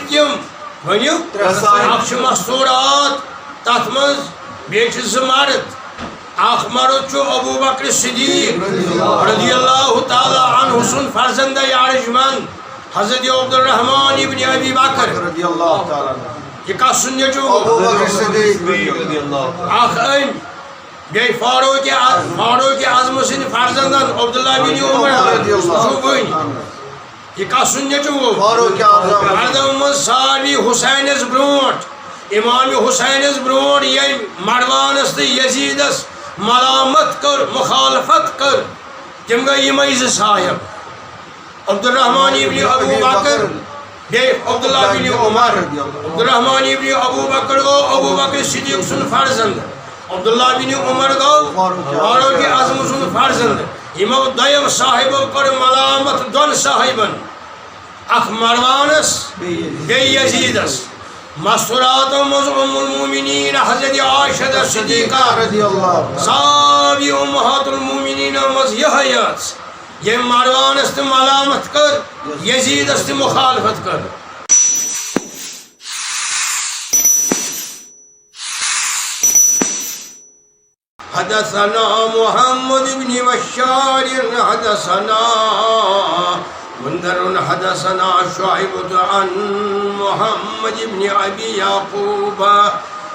تم ونیو اخ مستورات تات مز بیچ زمارت اخ مرد ابو بکر صدیق رضی اللہ تعالی عنہ سن فرزند ارجمند حضرت عبد الرحمن ابن ابی بکر رضی اللہ تعالی عنہ یہ کس سن ابو بکر صدیق رضی اللہ اخ بی فاروق اعظم سن فرزندن عبداللہ بن عمر یہ کس سن فاروق اعظم مردم ساری حسینس برونٹ امام حسینس برونٹ یہ مروانس تو یزیدس ملامت کر مخالفت کر تم گئی یہ صاحب عبد الرحمن ابن ابو بکر عبداللہ بن عمر عبد الرحمن ابن ابو بکر گو ابو بکر صدیق سن فرزند عبداللہ بن عمر گو فاروق اعظم سن فرزند یمو دیم صاحبو کر ملامت دون صاحبن اخ مروانس بی یزیدس مستورات مز ام المومنین حضرت عائشہ صدیقہ رضی اللہ سابی امہات المومنین مز یہ یہ مروانس تو ملامت کر یزیدس تو مخالفت کر حدثنا محمد بن بشار حدثنا منذر حدثنا شعيب عن محمد بن ابي يعقوب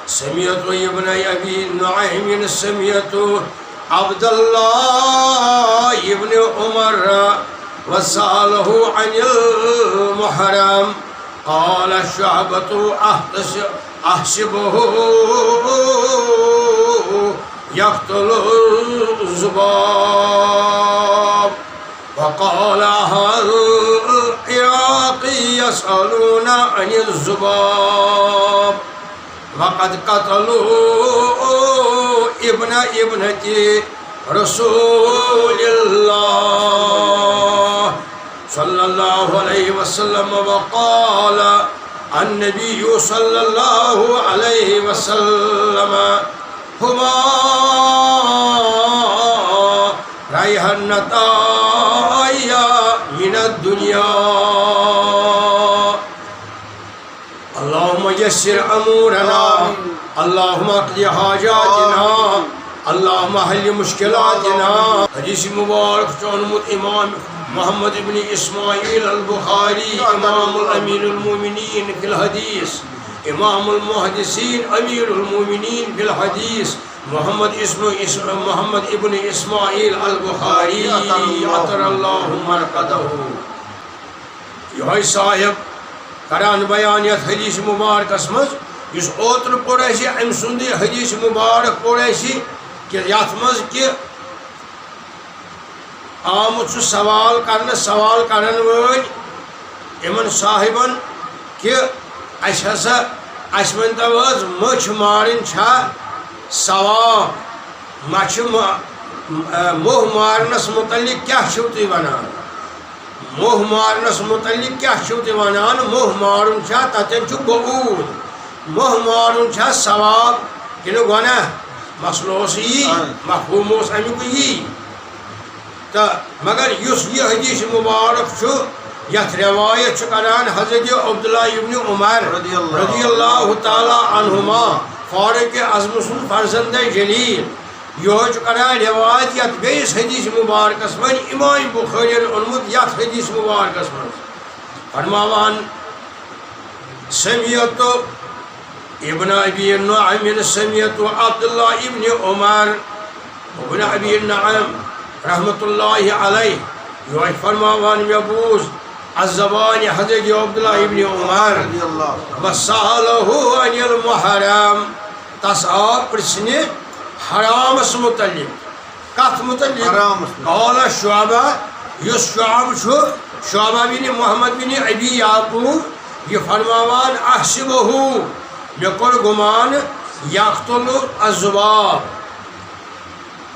سمعت ابن ابي نعيم سمعت عبد الله ابن عمر وسأله عن المحرم قال شعبة أحسبه يقتل الذباب وقال أهل العراق يسألون عن الذباب وقد قتلوا ابن ابنة رسول الله صلى الله عليه وسلم وقال النبي صلى الله عليه وسلم هما ريحانتاي من الدنيا اللهم يسر أمورنا اللهم اقض حاجاتنا اللهم حل مشكلاتنا حدیث مبارک چونمت امام محمد بن اسماعیل البخاری امام الامیر المومنین فی الحدیث امام المحدثین امیر المومنین فی الحدیث محمد ابن اسماعیل البخاری عطر اللہ مرقدہ یہ صاحب کران بیان یت حدیث مبارکس مز اس اوتر پور ام سند حدیث مبارک پور کہ یت مز کہ آمت سوال کرن ول امن صاحبن کہ اس ونتو حظ مچھ مارن چھا ثواب موہ مارنس متعلق کیا چھو تھی ونان موہ مارنس متعلق کیا چھو تھی ونان موہ مارن چھا تتن چھو بعود موہ مارن چھا ثواب کنو گناہ مسلوس یہ مفہوم اس امیک یہ تو مگر اس یہ حدیث مبارک چھو یت روایت کران حضرت عبداللہ ابن عمر رضی اللہ تعالی عنہما فاروق اعظم سن فرزند جلیل یہ کران روایت یت بیس حدیث مبارکس من امام بخاری اونمت یت حدیث مبارکس من فرماوان سمعت ابن ابی نعیم سمعت عبداللہ ابن عمر ابن ابی نعیم رحمت اللہ علیہ یہ فرماوان یبوز الزبان حضرت عبداللہ ابن عمر وسألہ عن المحرم تس آو پرسنہ حرامس متعلق کت متعلق قال شعبہ یس شعبہ بن محمد بن ابی یعقوب یہ فرماوان احسبہ مے کور گمان یقتل الذباب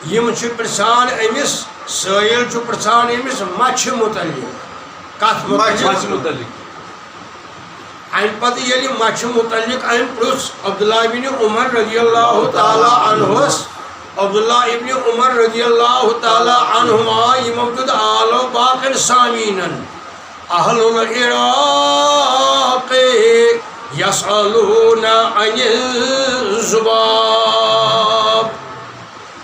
یم چھ پرسان امس سائل چھ پرسان امس مچھ متعلق کت متعلق ام پتہ یلی مچھ متعلق ام پرس عبداللہ بن عمر رضی اللہ تعالی عنہس عبداللہ ابن عمر رضی اللہ تعالی عنہما یمو تد آلو باقن سامینن اہل العراق یسألون عن الذباب.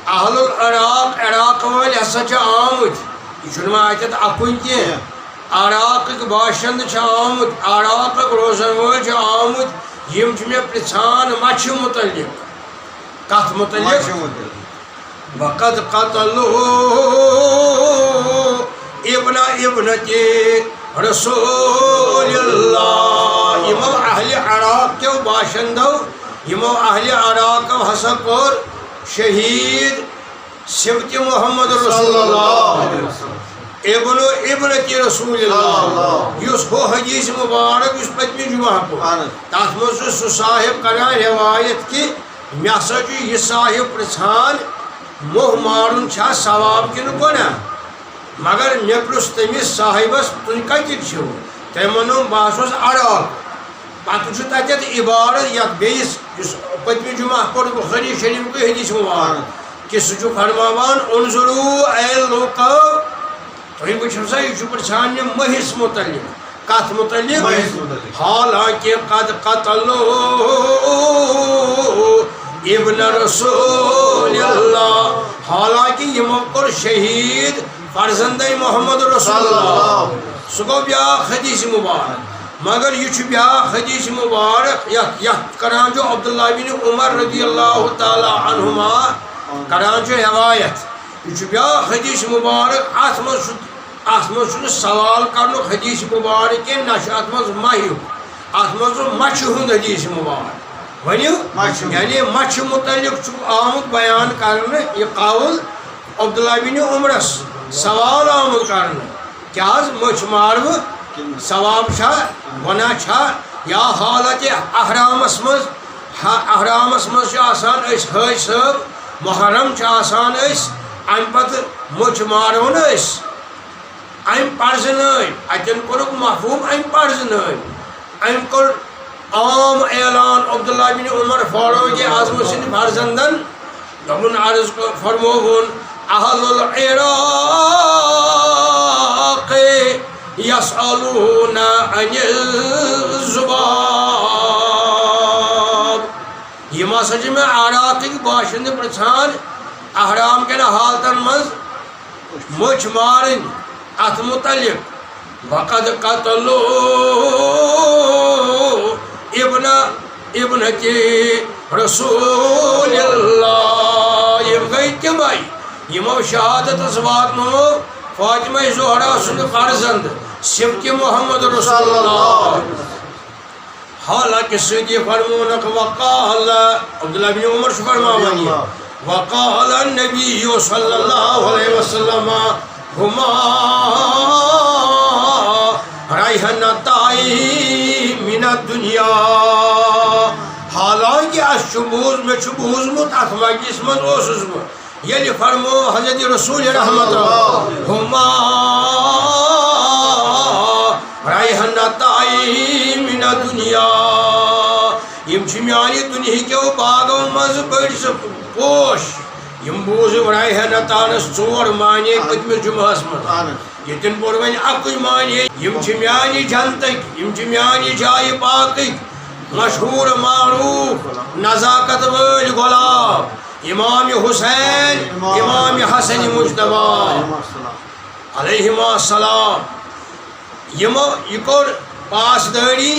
اہل العراق عراق وٲلۍ ہسا چھِ آمٕتۍ. یہ چھُنہٕ وۄنۍ اَتٮ۪تھ اَکُے کینٛہہ. عراقٕکۍ باشنٛدٕ چھِ آمٕتۍ، عراقٕکۍ روزن وٲلۍ چھِ آمٕتۍ. یِم چھِ مےٚ پرٛژھان مَچھِ مُتعلِق. کَتھ مُتعلِق؟ وقد قتلوا ابن ابنتی رسول اللہ. یمو اہل عراق کیو باشندو، یمو اہل عراق ہسا کور شہید صفت محمد رسول اللہ ابن ابنتی رسول اللہ. یس ہو حدیث مبارک اس پتمی جمعہ کو تات مز سہ صاحب کران روایت کہ مے ہسا یہ صاحب پرژھان موہ مارن چھا ثواب کن گناہ. مگر مے پرژھ تمس صاحبس تُہۍ کتِکۍ چھِو؟ تٔمۍ ووٚنُم بہٕ ہسا اوسُس عراق. پتہٕ چھُ تتٮ۪تھ عبارت یتھ بیٚیِس یُس پٔتمہِ جمعہ پوٚر بُخاری شریفُک حدیث مبارک کہ سُہ چھُ فرماوان انظروا اے لوٗکو، تُہۍ وٕچھِو سا یہِ چھُ پرژھان مےٚ مٔہِس مُتعلق. کتھ مُتعلق؟ حالانکہ قد قتلوا ابن رسول اللہ. حالانکہ یمو کور شہید فرزندے محمد رسول اللہ. سہ گو بیاکھ حدیث مبارک. مگر یہ بیاکھ حدیث مبارک یتھ کران جو عبداللہ بن عمر رضی اللہ تعالی عنہما کران جو روایت. یہ بیاکھ حدیث مبارک. ات مز سوال کرنک حدیث مبارک کی نہ ات مز مہیُک، ات مز مچھ ہند حدیث مبارک. ونیو یعنی مچھ متعلق آمت بیان کرنے یہ قول عبداللہ بن عمرس سوال آمت کرنے کیا مچھ مارو ثواب چھا گناہ چھا یا حالت احرامس مز آسان اس حج صٲب محرم آسان اس ام پتہ مچھ مارو نا اس ام پرزن اتن کورک مفہوم ام پرزن ام کور عام اعلان عبداللہ بن عمر فاروق اعظم سند فرزندن دمن عرض فرموہن اہل العراق یسألون عن الذباب. یم ہسا چھ مے عراقک باشندٕ پرژھان احرام کٮ۪ن حالتن منٛز مچھ مارٕنۍ اتھ متعلق. وقد قتلوا ابنتی رسول اللہ. یم گئی تمے یمو شہادتس واتنو فاطمہ زہرا سند فرزند صفت محمد رسول اللہ. حالانکہ سیدی فرمونک وقال عبداللہ بن عمر سے فرماوان وقال النبی صلی اللہ علیہ وسلم ہما ریحنتائی من الدنیا. حالانکہ اس میں بوزمت ات مجلس من اوسس بہ یل فرمو حضرت رسول رحمت ہما ریحنتائی من الدنیا. یم چھ میانہ دنیا کیو باغو مز بڑ پوش. یم بوزم ریحنتانس 4 معنی پتمس جمعہس من. یتن پور ون اکوئی معنی یم چھ میانہ جنتک، یم چھ میانہ جائے پاکک مشہور معروف نزاکت ول غلام امام حسین امام حسن مجتبی علیہم السلام. یہ کور پاسداری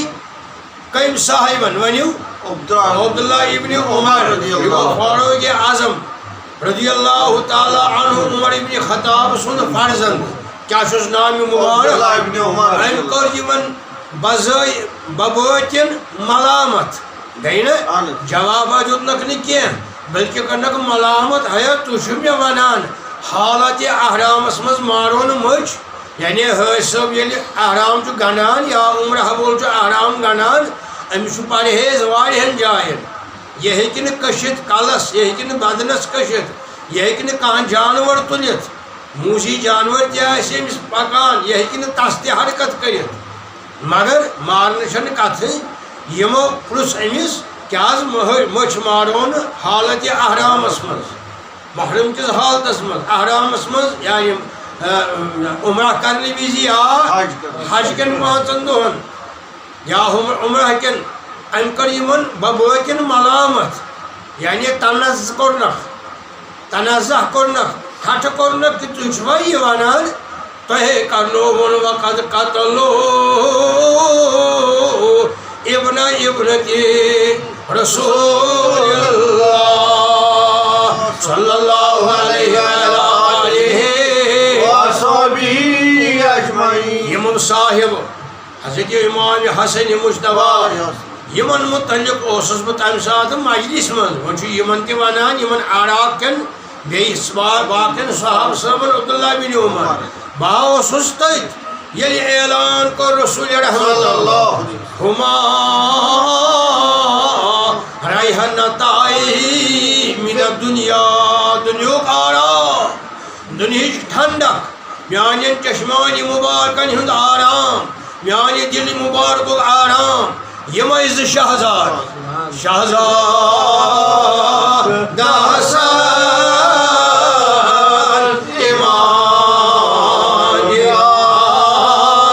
کم صاحبن ونیو عبداللہ ابن عمر فاروق اعظم رضی اللہ تعالی عنہ عمر ابن خطاب سند فرزند. کیا چھس نام مبارک؟ ام کور یمن ببٲتِن ملامت. گئی نا جواب دیُتنکھ نہٕ کینٛہہ بلکہ کرنک ملامت ہے تُہۍ چھِو مےٚ ونان حالت احرامس منٛز مارو نہٕ مٔچھ. یعنی حٲج صٲب ییٚلہِ احرام چھُ گنڈان یا عمرہ وول چھُ احرام گنڈان أمِس چھُ پرہیز واریاہن جاین. یہِ ہیٚکہِ نہٕ کٔشِتھ کلس، یہِ ہیٚکہِ نہٕ بدنس کٔشِتھ، یہِ ہیٚکہِ نہٕ کانٛہہ جانور تُلِتھ، موٗسی جانور تہِ آسہِ أمِس پکان یہِ ہیٚکہِ نہٕ تس تہِ حرکت کٔرِتھ. مگر مارنہٕ چھنہٕ کتھٕے. یمو پرژھ أمِس کیٛازِ مٔچھ مارو نہٕ حالت احرامس منٛز، محرم کِس حالتس منٛز احرامس منٛز یعنی عمرہ کرنے وزی حج کن 5 دہن یا عمرہ کن ام کر یمن ببوکن ملامت یعنی تنازع کورنک ٹھٹھ کورنک کہ تُہۍ چھوا یہ ونان تۄہے کرنووُن وقد قتلو ابن ابنتی رسول اللہ صلی اللہ علیہ وآلہ وصحبہ اجمعین یمن صاحب حضرت امام حسن مجتبیٰ یمن متعلق اوسس بہ تمہ سات مجلس من وچ یمن تہ ونان یمن عراق کن بیس باقین صحابہ صاحبن عبداللہ بن عمر بہ اوسس تت یل اعلان کر رسول رحمت اللہ ہما ریحانتائی من الدنیا دنیاک آرام دنیاچ ٹھنڈک میانین چشمانی مبارکن ہند آرام میانی دل مبارک آرام یم شہزاد حسن امام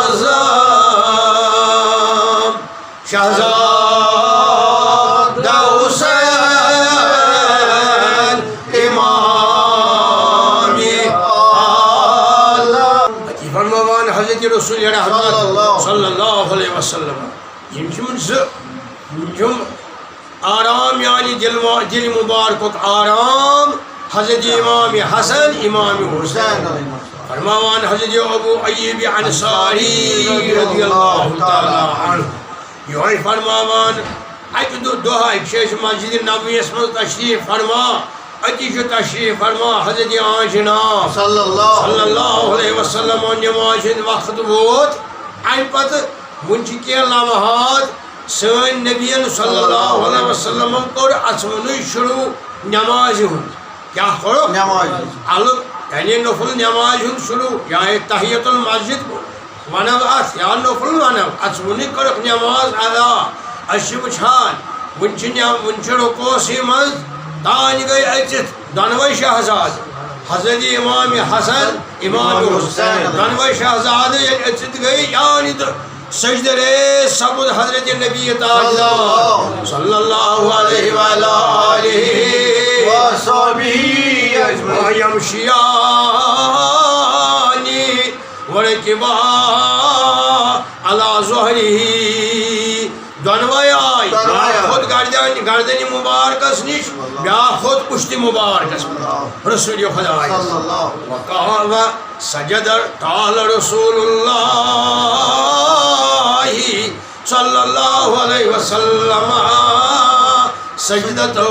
اعظم شہزاد حسین امام اعظم فرمان حضرت رسول رحمت صلی اللہ علیہ وسلم یم آرام یعنی دل مبارک آرام حضرت امام حسن امام حسین فرمان حضرت ابو ایوب انصاری رضی اللہ تعالی عنہ یہ فرمان اکہ دہ شیش مسجد نبویس من تشریف فرما اتی تشریف فرما حضرت آنجنا صلی اللہ علیہ وسلم نماز وقت ووت ام پتہ ون کی لمحات سن نبین صلی اللہ علیہ وسلم کور اچھون شروع نماز ہند کیا کرو نماز الگ یعنی نفل نماز ہند شروع یا تحیت المسجد ونو ات یا نفل ونو اچھون کرک نماز ادا اش وچھان ون رکوسی من تان گئی اچت دونوے شہزاد حضرت امام حسن امام حسین دونوے شہزاد اچت گئی یعنی سجدہ ریز سبود حضرت نبی تاجدار صلی اللہ علیہ وآلہ وصحبہ اجمعین یمشیانی ورکبا علی ظہرہ دونوے آئی خود گردن مبارکس نش بیا خود پشت مبارکس رسول خدا وقال سجد قال رسول اللہ صلی اللہ علیہ وسلم سجدتہ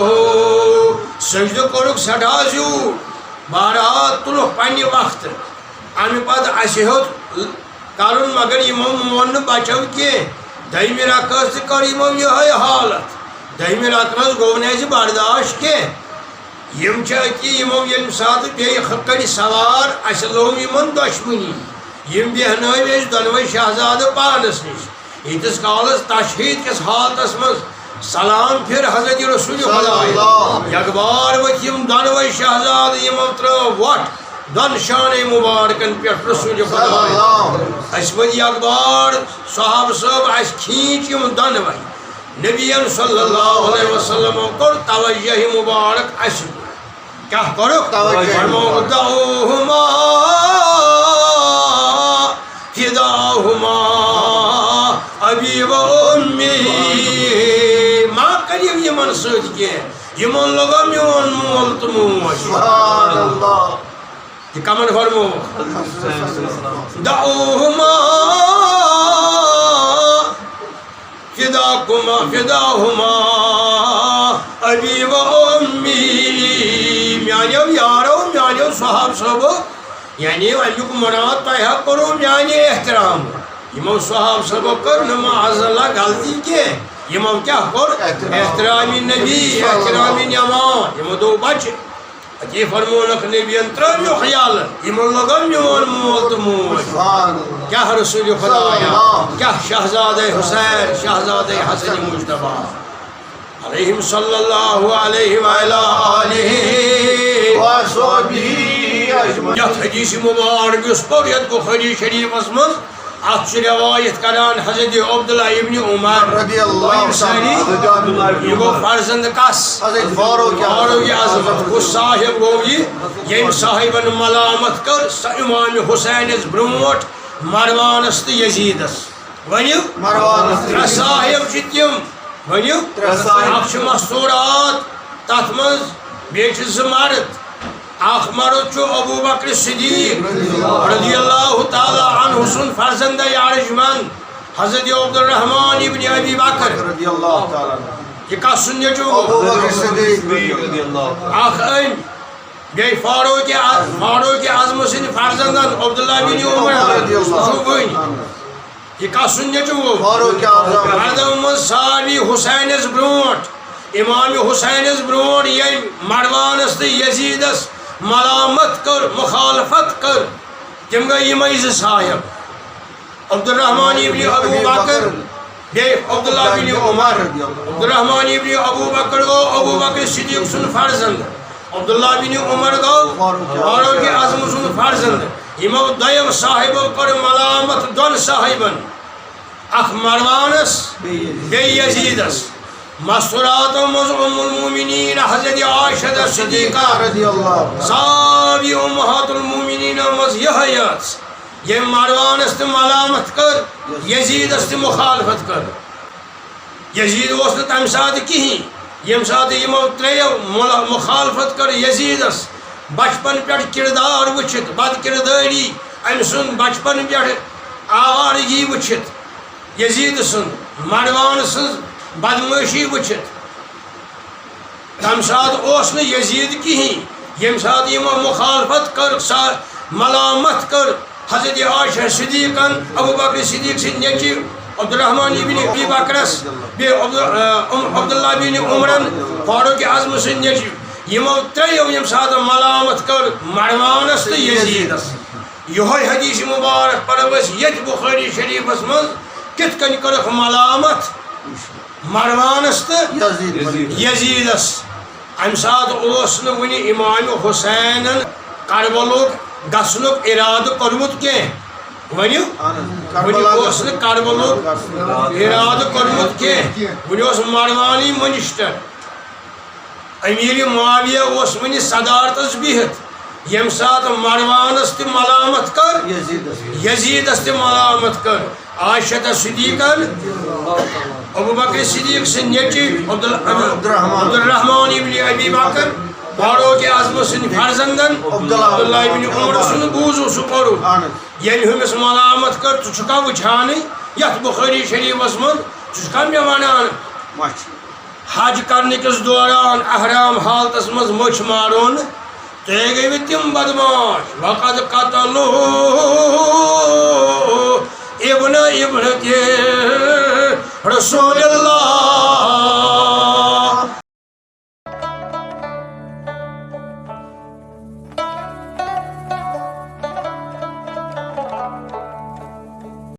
سجد کورک سٹھا زیور بارات تلک پنہ وقت امہ پتہ اسہ ہیوت کرن مگر یمو مون بچو کی دہمہ رکعت کر یمو یہ حالت دہمہ رکعت گو نہ برداشت کی یم اتی یمو یم سات بیٚیہِ کٔرۍ سوار اسہ لوم یمن دشمنی یم بیہنٲو أسۍ دۄنوے شہزادٕ پانس نش ییتس کالس تشہید کس حالتس مز سلام پھر حضرت رسول خدا یکبار ؤتھۍ یم دۄنوے شہزادٕ یمو ترٲو وۄٹھ دون شانے مبارکن پہ رسول خدا اس ون یکبار صحابہ صاحب اس کھینچ یم دونوے نبیین صلی اللہ علیہ وسلم کور توجہ مبارک اس کیا کرو فرمو دعوہما فداہما ابی و امی ما کریم یمن سۭتۍ کینٛہہ یمن لگو میون مول تہٕ موج سبحان اللہ یہ کمن فرمو دعوہما فداہما ابی و امی میانیو یارو میانیو صحاب صحبو یعنی امیک مراد تہ کرو میانی احترام یمو صحاب صحبو کر معاذ اللہ غلطی کی یمو کیا کر احترامی نبی احترامی نعمان یمو دو بچ یہ فرمونک نبی ترو خیال یمن لگن میون مول تو موج کیا رسول خدا کیا شہزادہ حسین شہزادہ حسن مجتبیٰ علیہم صلی اللہ علیہ وآلہ وصحبہ أجمعين. یتھ حدیث مبارک یس پور یتھ بخاری شریفس مز ات روایت کران حضرت عبداللہ ابن عمر رضی اللہ تعالیٰ حضرت عبداللہ ابن یہ گو عمر فرزند کس حضرت فاروق اعظم کس صاحب گو یہ یم صاحبن ملامت کر امام حسینس بروٹ مروانس تو یزیدس ونیو مروان ترے صاحب تم ونیو اخ مستورات تت مز بیچ ز مرد اخ مرد ابو بکر صدیق رضی اللہ تعالی عنہ سن فرزند ارجمند حضرت عبد الرحمن ابن ابی بکر رضی اللہ تعالیٰ یہ کس سن ابو بکر صدیق رضی اللہ اخ ام بی فاروق اعظم سن فرزندن عبداللہ بن عمر یہ کس سن فاروق اعظم مردم ساری حسینس بروٹ امام حسینس بروٹ یم مروانس تو یزیدس ملامت کر مخالفت کر تم گئی یمے ز صاحب عبد الرحمن ابن ابو بکر بیٚیہِ عبداللہ بن عمر عبد الرحمن ابن ابو بکر گو ابو بکر صدیق سن فرزند عبداللہ بن عمر گو فاروق اعظم سن فرزند یمو دویم صاحبو کر ملامت دون صاحبن اخ مروانس بیٚیہِ یزیدس مستوراتو مز ام المؤمنین حضرت عائشہ صدیقہ رضی اللہ ساری امہات المؤمنین مز یہ یم مروانس تو ملامت کر یزیدس تو مخالفت کر یزید اس تمہ سات کہین یم سات یمو تریو مخالفت کر یزیدس بچپن پہ کردار وچھت بد کرداری ام سن بچپن پہ آوارگی وچھت یزید سن مروان سن بدماشی وچھت تم سات اس یزید کہین یم سات یمو مخالفت کر ملامت کر حضرت عائشہ صدیقن ابو بکر صدیق سن نیچی عبد الرحمن ابن ابی بکرس عبداللہ بن عمرن فاروق اعظم سن نیچی یمو تریو یم سات ملامت کر مروانس تو یزیدس یہ حدیث مبارک پڑھوس یت بخاری شریفس مز کت کن کرک ملامت مروانس تو یزیدس ام سات ونی امام حسین کربلک گھنک ارادہ کورمت کی ونیو کربلک ارادہ کورمت کی ون مروانی منسٹر امیر معاویہ ون صدارتس بہت یم سات مروانس تہ ملامت کر یزیدس تہ ملامت کر عائشہ صدیقن ابو بکر صدیق سن نیچی عبد الرحمن ابن ابی بکر فاروق اعظم سن فرزندن عبداللہ ابن عمر سن بوزو سہ پور یل ہمس ملامت کر ٹھکا وچھان یت بخاری شریفس من ٹھکا مے ونان حج کرنے کس دوران احرام حالتس مز مچھ مارون تے گئی تم بدماش وقد قتلو ابن ابنت رسول اللہ